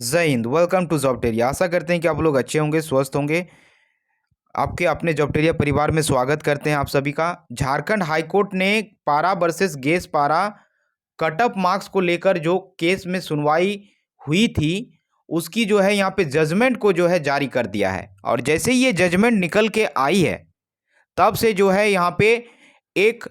जय हिंद। Welcome to Jobteria. आशा करते हैं कि आप लोग अच्छे होंगे, स्वस्थ होंगे। आपके अपने जॉबटेरिया परिवार में स्वागत करते हैं आप सभी का। झारखंड हाईकोर्ट ने पारा वर्सेस गैस पारा कट ऑफ मार्क्स को लेकर जो केस में सुनवाई हुई थी, उसकी जो है यहाँ पे जजमेंट को जो है जारी कर दिया है। और जैसे ही ये जजमेंट निकल के आई है, तब से जो है यहाँ पे एक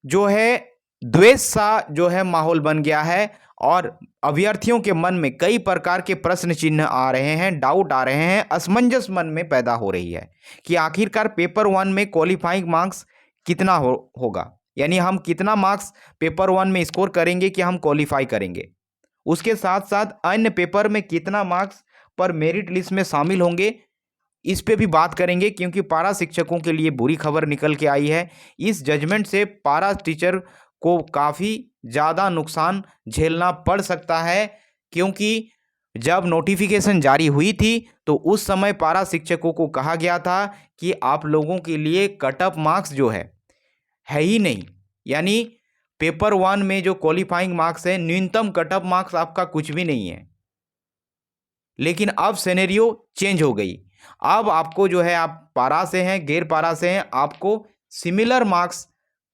जो है द्वेष सा जो है माहौल बन गया है और अभ्यर्थियों के मन में कई प्रकार के प्रश्न चिन्ह आ रहे हैं, डाउट आ रहे हैं, असमंजस मन में पैदा हो रही है कि आखिरकार पेपर वन में क्वालिफाइंग मार्क्स कितना होगा, यानी हम कितना मार्क्स पेपर वन में स्कोर करेंगे कि हम क्वालिफाई करेंगे। उसके साथ साथ अन्य पेपर में कितना मार्क्स पर मेरिट लिस्ट में शामिल होंगे, इस पे भी बात करेंगे, क्योंकि पारा शिक्षकों के लिए बुरी खबर निकल के आई है। इस जजमेंट से पारा टीचर को काफ़ी ज़्यादा नुकसान झेलना पड़ सकता है, क्योंकि जब नोटिफिकेशन जारी हुई थी तो उस समय पारा शिक्षकों को कहा गया था कि आप लोगों के लिए कट ऑफ मार्क्स जो है ही नहीं, यानी पेपर वन में जो क्वालिफाइंग मार्क्स है, न्यूनतम कट ऑफ मार्क्स आपका कुछ भी नहीं है। लेकिन अब सिनेरियो चेंज हो गई। अब आपको जो है, आप पारा से हैं, गैर पारा से हैं, आपको सिमिलर मार्क्स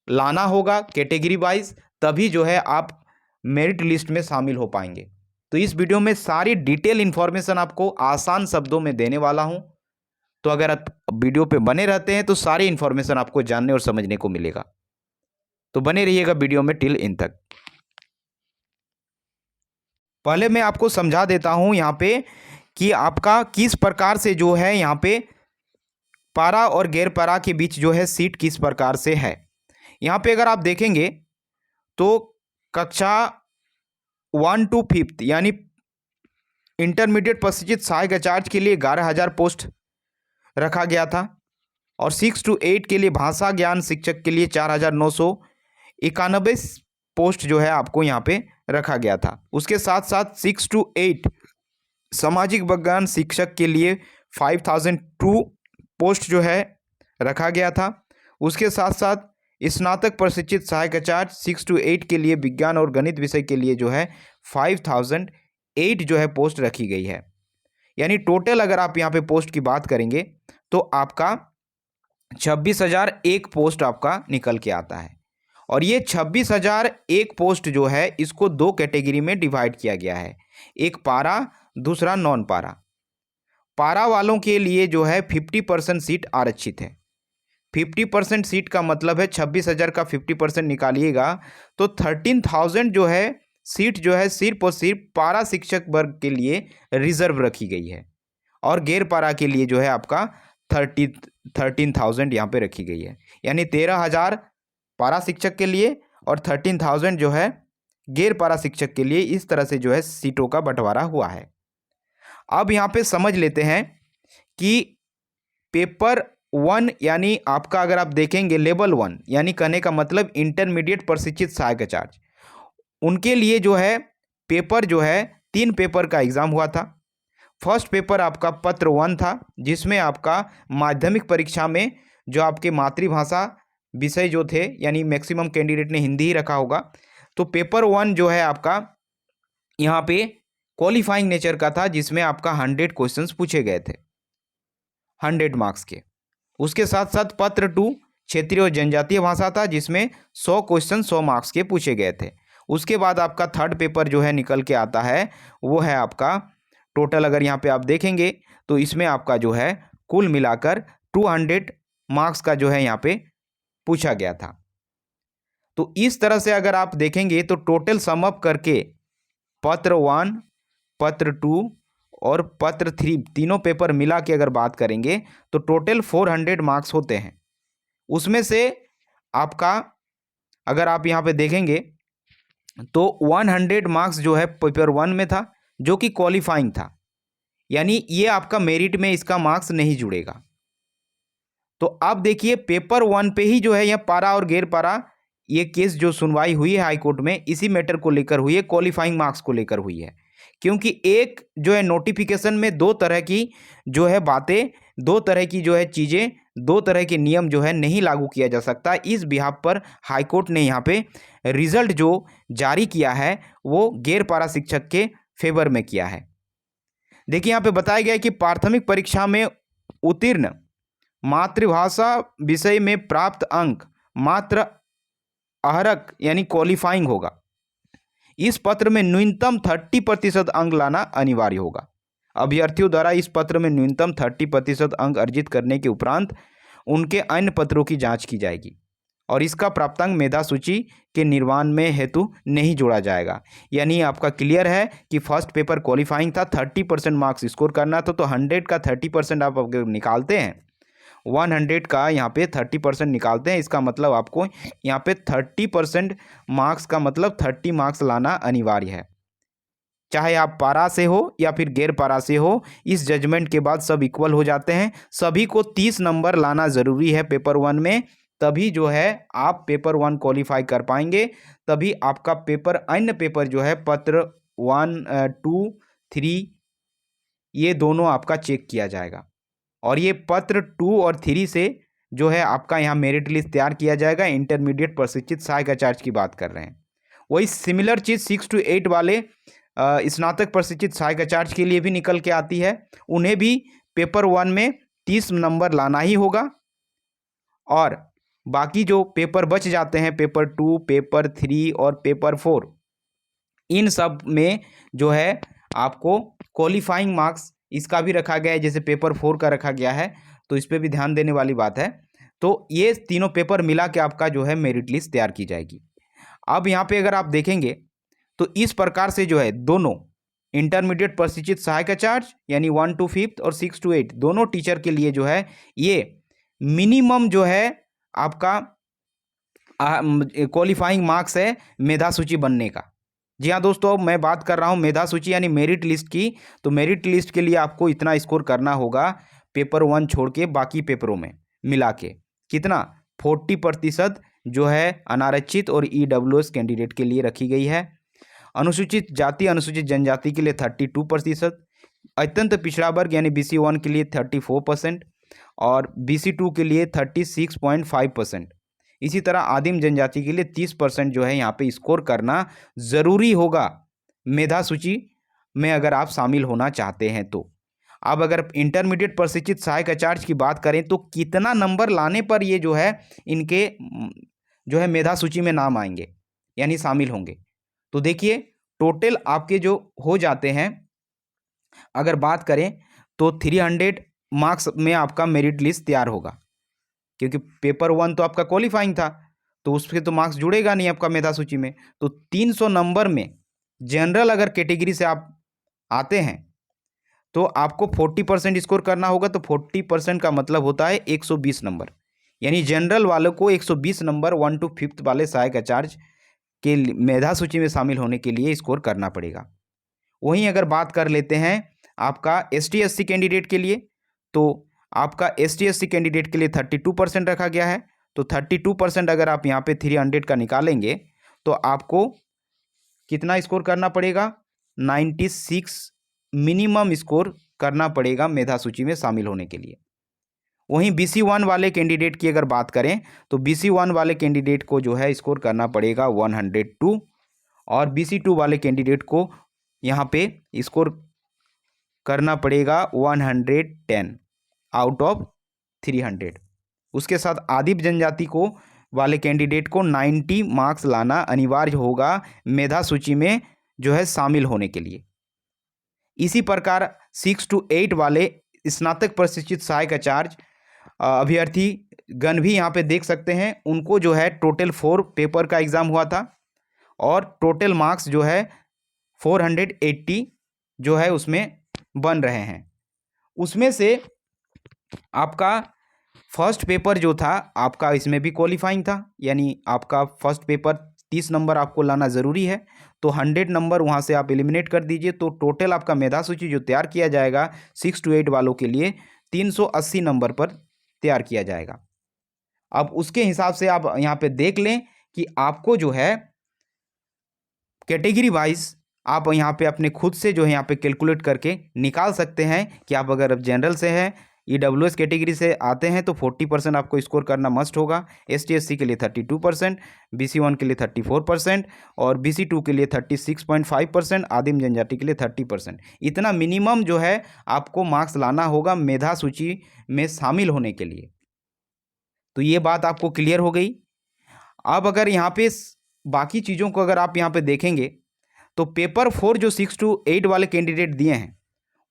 लाना होगा कैटेगरी वाइज, तभी जो है आप मेरिट लिस्ट में शामिल हो पाएंगे। तो इस वीडियो में सारी डिटेल इंफॉर्मेशन आपको आसान शब्दों में देने वाला हूं, तो अगर आप वीडियो पे बने रहते हैं तो सारी इंफॉर्मेशन आपको जानने और समझने को मिलेगा। तो बने रहिएगा वीडियो में टिल इन तक। पहले मैं आपको समझा देता हूं यहाँ पे कि आपका किस प्रकार से जो है यहाँ पे पारा और गैर पारा के बीच जो है सीट किस प्रकार से है। यहाँ पे अगर आप देखेंगे तो कक्षा 1 to 5 यानी इंटरमीडिएट प्रशिक्षित सहायक आचार्य के लिए 11,000 पोस्ट रखा गया था, और 6 to 8 के लिए भाषा ज्ञान शिक्षक के लिए 4,991 पोस्ट जो है आपको यहाँ पे रखा गया था। उसके साथ साथ 6 to 8 सामाजिक विज्ञान शिक्षक के लिए 5,002 पोस्ट जो है रखा गया था। उसके साथ साथ स्नातक प्रशिक्षित सहायक आचार्य 6 to 8 के लिए विज्ञान और गणित विषय के लिए जो है 5,008 जो है पोस्ट रखी गई है। यानी टोटल अगर आप यहाँ पे पोस्ट की बात करेंगे तो आपका 26,001 पोस्ट आपका निकल के आता है। और ये 26,001 पोस्ट जो है, इसको दो कैटेगरी में डिवाइड किया गया है, एक पारा, दूसरा नॉन पारा। पारा वालों के लिए जो है 50% सीट आरक्षित है। 50% सीट का मतलब है 26,000 का 50% निकालिएगा तो 13,000 जो है सीट जो है सिर्फ और सिर्फ पारा शिक्षक वर्ग के लिए रिजर्व रखी गई है, और गैर पारा के लिए जो है आपका 13,000 यहाँ पे रखी गई है। यानी 13,000 पारा शिक्षक के लिए और 13,000 जो है गैर पारा शिक्षक के लिए, इस तरह से जो है सीटों का बंटवारा हुआ है। अब यहाँ पे समझ लेते हैं कि पेपर वन यानी आपका, अगर आप देखेंगे लेवल 1 यानी कहने का मतलब इंटरमीडिएट प्रशिक्षित सहायक आचार्य, उनके लिए जो है पेपर जो है 3 पेपर का एग्जाम हुआ था। फर्स्ट पेपर आपका पत्र 1 था, जिसमें आपका माध्यमिक परीक्षा में जो आपके मातृभाषा विषय जो थे, यानी मैक्सिमम कैंडिडेट ने हिंदी ही रखा होगा, तो पेपर 1 जो है आपका यहाँ पे क्वालिफाइंग नेचर का था, जिसमें आपका 100 क्वेश्चंस पूछे गए थे 100 मार्क्स के। उसके साथ साथ पत्र 2 क्षेत्रीय और जनजातीय भाषा था, जिसमें 100 क्वेश्चन 100 मार्क्स के पूछे गए थे। उसके बाद आपका थर्ड पेपर जो है निकल के आता है, वो है आपका टोटल, अगर यहाँ पे आप देखेंगे तो इसमें आपका जो है कुल मिलाकर 200 मार्क्स का जो है यहाँ पे पूछा गया था। तो इस तरह से अगर आप देखेंगे तो टोटल सम अप करके पत्र 1, पत्र 2 और पत्र 3 तीनों पेपर मिला के अगर बात करेंगे तो टोटल 400 मार्क्स होते हैं। उसमें से आपका अगर आप यहाँ पे देखेंगे तो 100 मार्क्स जो है पेपर 1 में था, जो कि क्वालिफाइंग था, यानी ये आपका मेरिट में इसका मार्क्स नहीं जुड़ेगा। तो आप देखिए पेपर 1 पे ही जो है यह पारा और गैर पारा ये केस जो सुनवाई हुई है हाई कोर्ट में, इसी मैटर को लेकर हुई है, क्वालिफाइंग मार्क्स को लेकर हुई है। क्योंकि एक जो है नोटिफिकेशन में दो तरह की जो है बातें, दो तरह की जो है चीज़ें, दो तरह के नियम जो है नहीं लागू किया जा सकता। इस बिहाफ पर हाईकोर्ट ने यहाँ पे रिजल्ट जो जारी किया है वो गैर पारा शिक्षक के फेवर में किया है। देखिए यहाँ पे बताया गया है कि प्राथमिक परीक्षा में उत्तीर्ण मातृभाषा विषय में प्राप्त अंक मात्र अहरक यानी क्वालिफाइंग होगा। इस पत्र में न्यूनतम 30% अंक लाना अनिवार्य होगा। अभ्यर्थियों द्वारा इस पत्र में न्यूनतम 30% अंक अर्जित करने के उपरांत उनके अन्य पत्रों की जांच की जाएगी और इसका प्राप्तांक मेधा सूची के निर्माण में हेतु नहीं जोड़ा जाएगा। यानी आपका क्लियर है कि फर्स्ट पेपर क्वालिफाइंग था, 30% मार्क्स स्कोर करना था, तो 100 का 30% आप अगर निकालते हैं, 100 का यहाँ पे 30% निकालते हैं, इसका मतलब आपको यहाँ पे 30% मार्क्स का मतलब 30 मार्क्स लाना अनिवार्य है। चाहे आप पारा से हो या फिर गैर पारा से हो, इस जजमेंट के बाद सब इक्वल हो जाते हैं। सभी को 30 नंबर लाना ज़रूरी है पेपर 1 में, तभी जो है आप पेपर 1 क्वालिफाई कर पाएंगे। तभी आपका पेपर अन्य पेपर जो है पत्र 1, 2, 3 ये दोनों आपका चेक किया जाएगा और ये पत्र 2 और 3 से जो है आपका यहाँ मेरिट लिस्ट तैयार किया जाएगा। इंटरमीडिएट प्रशिक्षित सहायक आचार्य की बात कर रहे हैं। वही सिमिलर चीज़ 6 to 8 वाले स्नातक प्रशिक्षित सहायक आचार्य के लिए भी निकल के आती है। उन्हें भी पेपर 1 में 30 नंबर लाना ही होगा और बाकी जो पेपर बच जाते हैं पेपर 2, पेपर 3 और पेपर 4, इन सब में जो है आपको क्वालिफाइंग मार्क्स इसका भी रखा गया है, जैसे पेपर 4 का रखा गया है, तो इस पर भी ध्यान देने वाली बात है। तो ये तीनों पेपर मिला के आपका जो है मेरिट लिस्ट तैयार की जाएगी। अब यहाँ पे अगर आप देखेंगे तो इस प्रकार से जो है दोनों इंटरमीडिएट प्रशिक्षित सहायक आचार्य यानी 1 to 5 और 6 to 8 दोनों टीचर के लिए जो है ये मिनिमम जो है आपका क्वालिफाइंग मार्क्स है मेधा सूची बनने का। जी हाँ दोस्तों, मैं बात कर रहा हूँ मेधा सूची यानी मेरिट लिस्ट की। तो मेरिट लिस्ट के लिए आपको इतना स्कोर करना होगा पेपर 1 छोड़ के बाकी पेपरों में मिला के। कितना? 40% जो है अनारक्षित और EWS कैंडिडेट के लिए रखी गई है। अनुसूचित जाति अनुसूचित जनजाति के लिए 32%, अत्यंत पिछड़ा वर्ग यानी BC 1 के लिए 34% और BC 2 के लिए 36.5%। इसी तरह आदिम जनजाति के लिए 30% जो है यहाँ पे स्कोर करना ज़रूरी होगा मेधा सूची में अगर आप शामिल होना चाहते हैं तो। अब अगर इंटरमीडिएट प्रशिक्षित सहायक आचार्य की बात करें तो कितना नंबर लाने पर ये जो है इनके जो है मेधा सूची में नाम आएंगे यानी शामिल होंगे। तो देखिए टोटल आपके जो हो जाते हैं, अगर बात करें तो 300 मार्क्स में आपका मेरिट लिस्ट तैयार होगा, क्योंकि पेपर 1 तो आपका क्वालिफाइंग था तो उसके तो मार्क्स जुड़ेगा नहीं आपका मेधा सूची में। तो 300 नंबर में जनरल अगर कैटेगरी से आप आते हैं तो आपको 40% स्कोर करना होगा। तो 40% का मतलब होता है 120 नंबर, यानी जनरल वालों को 120 नंबर 1 to 5 वाले सहायक आचार्य के मेधा सूची में शामिल होने के लिए स्कोर करना पड़ेगा। वहीं अगर बात कर लेते हैं आपका ST SC कैंडिडेट के लिए, तो आपका ST SC कैंडिडेट के लिए 32% रखा गया है। तो 32% अगर आप यहाँ पे 300 का निकालेंगे तो आपको कितना स्कोर करना पड़ेगा? 96 मिनिमम स्कोर करना पड़ेगा मेधा सूची में शामिल होने के लिए। वहीं BC 1 वाले कैंडिडेट की अगर बात करें तो BC 1 वाले कैंडिडेट को जो है स्कोर करना पड़ेगा 102 और BC 2 वाले कैंडिडेट को यहाँ पे स्कोर करना पड़ेगा 110 आउट ऑफ 300। उसके साथ आदिम जनजाति को वाले कैंडिडेट को 90 मार्क्स लाना अनिवार्य होगा मेधा सूची में जो है शामिल होने के लिए। इसी प्रकार 6 to 8 वाले स्नातक प्रशिक्षित सहायक आचार्य अभ्यर्थी गण भी यहाँ पे देख सकते हैं। उनको जो है टोटल 4 पेपर का एग्ज़ाम हुआ था और टोटल मार्क्स जो है 480 जो है उसमें बन रहे हैं। उसमें से आपका फर्स्ट पेपर जो था आपका इसमें भी क्वालिफाइंग था, यानी आपका फर्स्ट पेपर 30 नंबर आपको लाना ज़रूरी है। तो 100 नंबर वहाँ से आप एलिमिनेट कर दीजिए, तो टोटल आपका मेधा सूची जो तैयार किया जाएगा 6 to 8 वालों के लिए 380 नंबर पर तैयार किया जाएगा। अब उसके हिसाब से आप यहाँ पे देख लें कि आपको जो है कैटेगरी वाइज आप यहाँ पे अपने खुद से जो है यहाँ पे कैलकुलेट करके निकाल सकते हैं कि आप अगर जनरल से हैं EWS कैटेगरी से आते हैं तो 40% आपको स्कोर करना मस्ट होगा। ST SC के लिए 32%, BC1 के लिए 34% और BC2 के लिए 36.5%, आदिम जनजाति के लिए 30%। इतना मिनिमम जो है आपको मार्क्स लाना होगा मेधा सूची में शामिल होने के लिए। तो ये बात आपको क्लियर हो गई। अब अगर यहाँ पे बाकी चीज़ों को अगर आप यहाँ पे देखेंगे तो पेपर 4 जो 6 to 8 वाले कैंडिडेट दिए हैं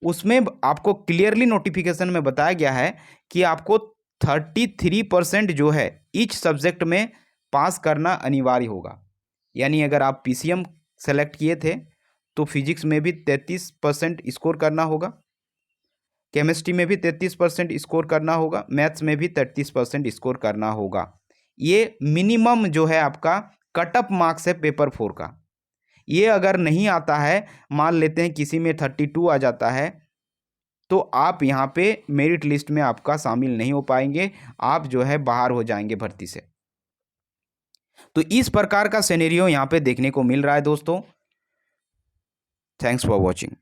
उसमें आपको क्लियरली नोटिफिकेशन में बताया गया है कि आपको 33% जो है ईच सब्जेक्ट में पास करना अनिवार्य होगा। यानी अगर आप PCM सेलेक्ट किए थे तो फिजिक्स में भी 33% स्कोर करना होगा, केमिस्ट्री में भी 33% स्कोर करना होगा, मैथ्स में भी 33% स्कोर करना होगा। ये मिनिमम जो है आपका कट ऑफ मार्क्स है पेपर 4 का। ये अगर नहीं आता है, मान लेते हैं किसी में 32 आ जाता है, तो आप यहाँ पे मेरिट लिस्ट में आपका शामिल नहीं हो पाएंगे, आप जो है बाहर हो जाएंगे भर्ती से। तो इस प्रकार का सिनेरियो यहाँ पे देखने को मिल रहा है दोस्तों। Thanks for watching.